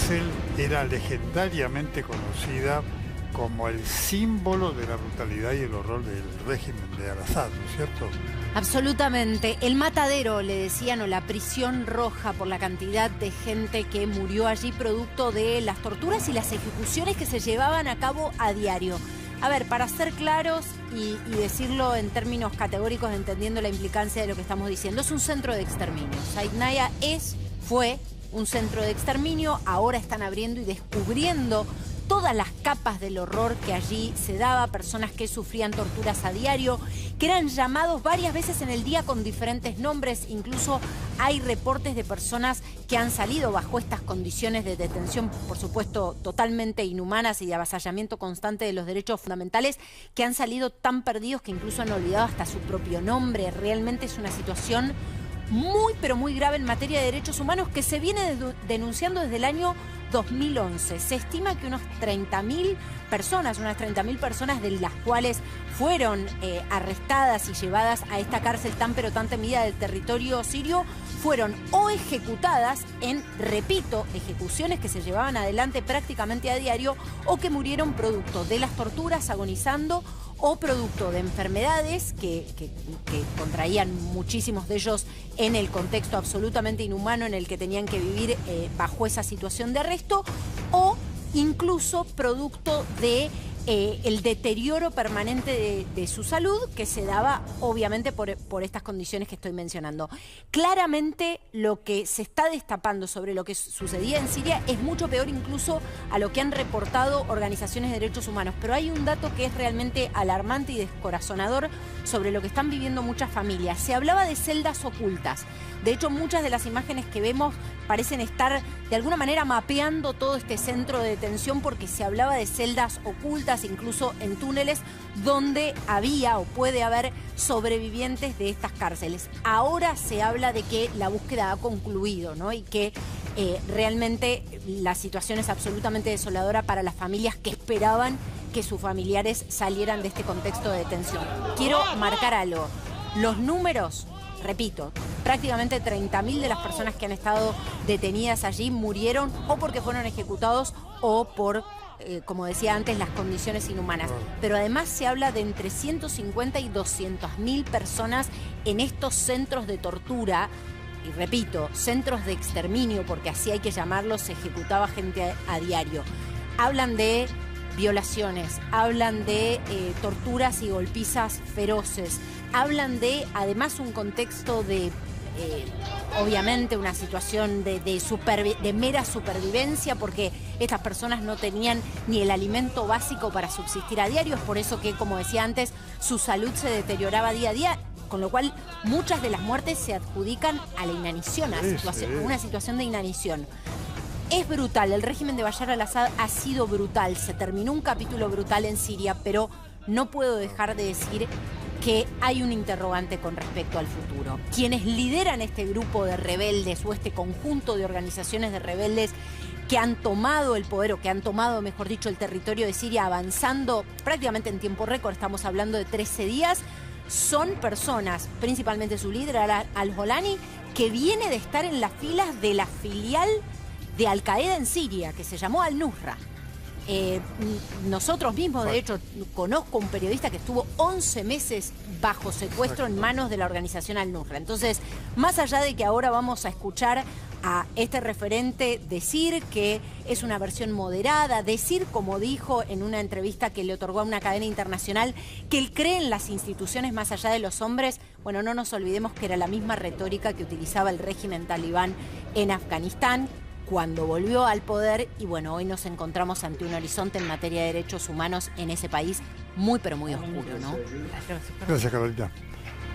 cárcel era legendariamente conocida como el símbolo de la brutalidad y el horror del régimen de Al-Assad, ¿no es cierto? Absolutamente. El matadero, le decían, o la prisión roja, por la cantidad de gente que murió allí producto de las torturas y las ejecuciones que se llevaban a cabo a diario. A ver, para ser claros y decirlo en términos categóricos, entendiendo la implicancia de lo que estamos diciendo, es un centro de exterminio. Saidnaya fue un centro de exterminio. Ahora están abriendo y descubriendo todas las capas del horror que allí se daba, personas que sufrían torturas a diario, que eran llamados varias veces en el día con diferentes nombres. Incluso hay reportes de personas que han salido bajo estas condiciones de detención, por supuesto totalmente inhumanas y de avasallamiento constante de los derechos fundamentales, que han salido tan perdidos que incluso han olvidado hasta su propio nombre. Realmente es una situación muy, pero muy grave en materia de derechos humanos que se viene denunciando desde el año 2011. Se estima que unas 30.000 personas de las cuales fueron arrestadas y llevadas a esta cárcel tan pero tan temida del territorio sirio, fueron o ejecutadas en, repito, ejecuciones que se llevaban adelante prácticamente a diario, o que murieron producto de las torturas, agonizando, o producto de enfermedades que contraían muchísimos de ellos en el contexto absolutamente inhumano en el que tenían que vivir bajo esa situación de arresto, o incluso producto de el deterioro permanente de su salud que se daba obviamente por estas condiciones que estoy mencionando. Claramente lo que se está destapando sobre lo que sucedía en Siria es mucho peor incluso a lo que han reportado organizaciones de derechos humanos, pero hay un dato que es realmente alarmante y descorazonador sobre lo que están viviendo muchas familias. Se hablaba de celdas ocultas. De hecho, muchas de las imágenes que vemos parecen estar de alguna manera mapeando todo este centro de detención, porque se hablaba de celdas ocultas, incluso en túneles, donde había o puede haber sobrevivientes de estas cárceles. Ahora se habla de que la búsqueda ha concluido, ¿no? Y que realmente la situación es absolutamente desoladora para las familias que esperaban que sus familiares salieran de este contexto de detención. Quiero marcar algo. Los números, repito, prácticamente 30.000 de las personas que han estado detenidas allí murieron o porque fueron ejecutados o por, como decía antes, las condiciones inhumanas. Pero además se habla de entre 150 y 200.000 personas en estos centros de tortura. Y repito, centros de exterminio, porque así hay que llamarlos, se ejecutaba gente a diario. Hablan de violaciones, hablan de torturas y golpizas feroces, hablan de, además, un contexto de, obviamente, una situación de mera supervivencia, porque estas personas no tenían ni el alimento básico para subsistir a diario. Es por eso que, como decía antes, su salud se deterioraba día a día, con lo cual muchas de las muertes se adjudican a la inanición, a una situación de inanición. Es brutal, el régimen de Bashar al-Assad ha sido brutal, se terminó un capítulo brutal en Siria, pero no puedo dejar de decir que hay un interrogante con respecto al futuro. Quienes lideran este grupo de rebeldes o este conjunto de organizaciones de rebeldes que han tomado el poder, o que han tomado, mejor dicho, el territorio de Siria, avanzando prácticamente en tiempo récord, estamos hablando de 13 días, son personas, principalmente su líder, al-Jolani, que viene de estar en las filas de la filial de Al-Qaeda en Siria, que se llamó Al-Nusra. Nosotros mismos, de hecho, conozco un periodista que estuvo 11 meses bajo secuestro en manos de la organización Al-Nusra. Entonces, más allá de que ahora vamos a escuchar a este referente decir que es una versión moderada, decir, como dijo en una entrevista que le otorgó a una cadena internacional, que él cree en las instituciones más allá de los hombres, bueno, no nos olvidemos que era la misma retórica que utilizaba el régimen talibán en Afganistán cuando volvió al poder, y bueno, hoy nos encontramos ante un horizonte en materia de derechos humanos en ese país muy pero muy oscuro, ¿no? Gracias, Carolina.